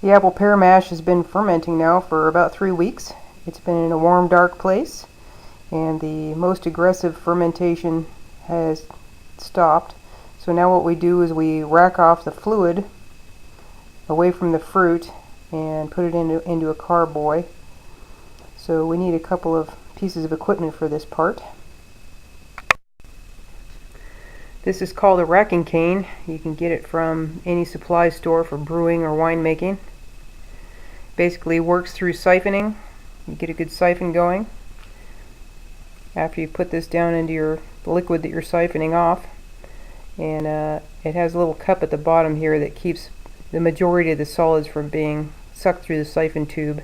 The apple pear mash has been fermenting now for about 3 weeks. It's been in a warm, dark place, and the most aggressive fermentation has stopped. So now what we do is we rack off the fluid away from the fruit and put it into a carboy. So we need a couple of pieces of equipment for this part. This is called a racking cane. You can get it from any supply store for brewing or winemaking. Basically works through siphoning. You get a good siphon going. After you put this down into your liquid that you're siphoning off, and it has a little cup at the bottom here that keeps the majority of the solids from being sucked through the siphon tube.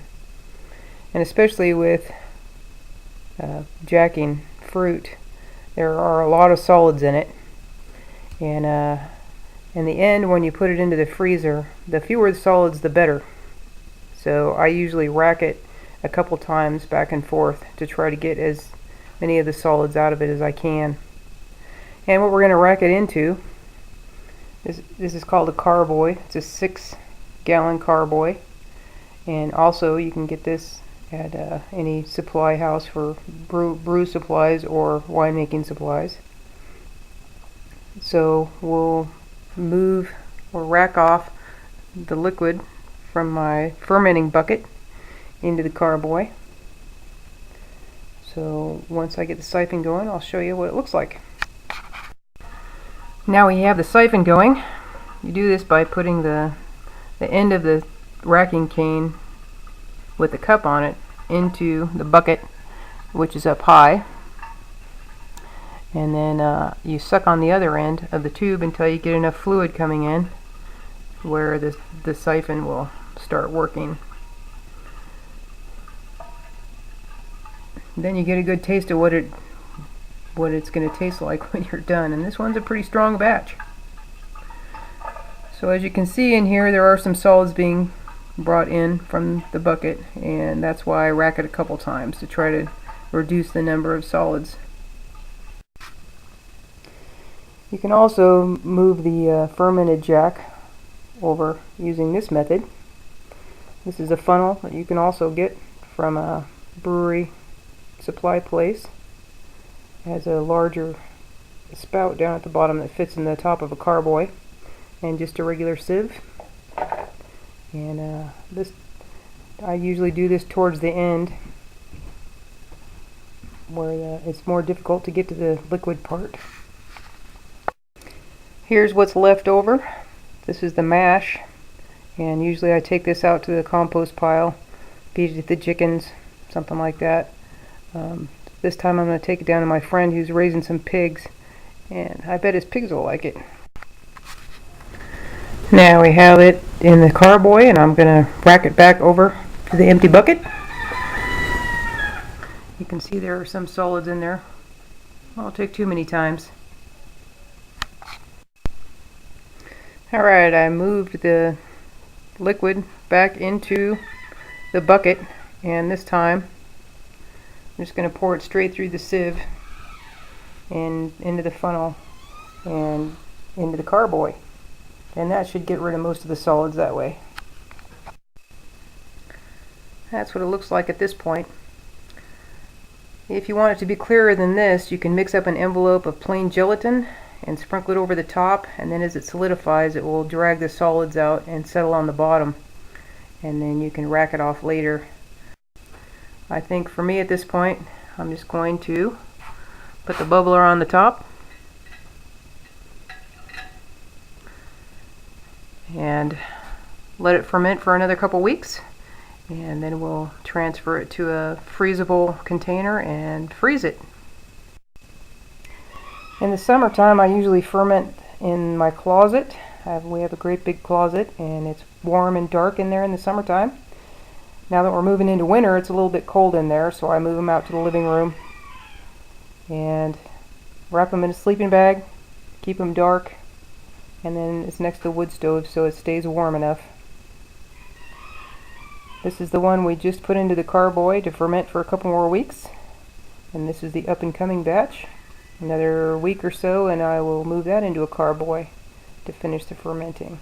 And especially with jacking fruit, there are a lot of solids in it, and in the end, when you put it into the freezer, the fewer the solids the better. So I usually rack it a couple times back and forth to try to get as many of the solids out of it as I can. And what we're going to rack it into, this is called a carboy. It's a 6-gallon carboy, and also you can get this at any supply house for brew supplies or winemaking supplies. So we'll move or rack off the liquid from my fermenting bucket into the carboy. So once I get the siphon going, I'll show you what it looks like. Now we have the siphon going. You do this by putting the end of the racking cane with the cup on it into the bucket, which is up high, and then you suck on the other end of the tube until you get enough fluid coming in where the siphon will start working. Then you get a good taste of what it's going to taste like when you're done, and this one's a pretty strong batch. So as you can see in here, there are some solids being brought in from the bucket, and that's why I rack it a couple times to try to reduce the number of solids. You can also move the fermented jack over using this method. This is a funnel that you can also get from a brewery supply place. It has a larger spout down at the bottom that fits in the top of a carboy, and just a regular sieve. And I usually do this towards the end where it's more difficult to get to the liquid part. Here's what's left over. This is the mash, and usually I take this out to the compost pile, feed it to the chickens, something like that. This time I'm going to take it down to my friend who's raising some pigs, and I bet his pigs will like it. Now we have it in the carboy, and I'm going to rack it back over to the empty bucket. You can see there are some solids in there. Won't take too many times. Alright, I moved the liquid back into the bucket, and this time I'm just going to pour it straight through the sieve and into the funnel and into the carboy. And that should get rid of most of the solids that way. That's what it looks like at this point. If you want it to be clearer than this, you can mix up an envelope of plain gelatin and sprinkle it over the top, and then as it solidifies, it will drag the solids out and settle on the bottom, and then you can rack it off later. I think for me at this point, I'm just going to put the bubbler on the top and let it ferment for another couple weeks, and then we'll transfer it to a freezable container and freeze it. In the summertime, I usually ferment in my closet. We have a great big closet, and it's warm and dark in there in the summertime. Now that we're moving into winter, it's a little bit cold in there, so I move them out to the living room and wrap them in a sleeping bag, keep them dark, and then it's next to the wood stove so it stays warm enough. This is the one we just put into the carboy to ferment for a couple more weeks, and this is the up and coming batch. Another week or so and I will move that into a carboy to finish the fermenting.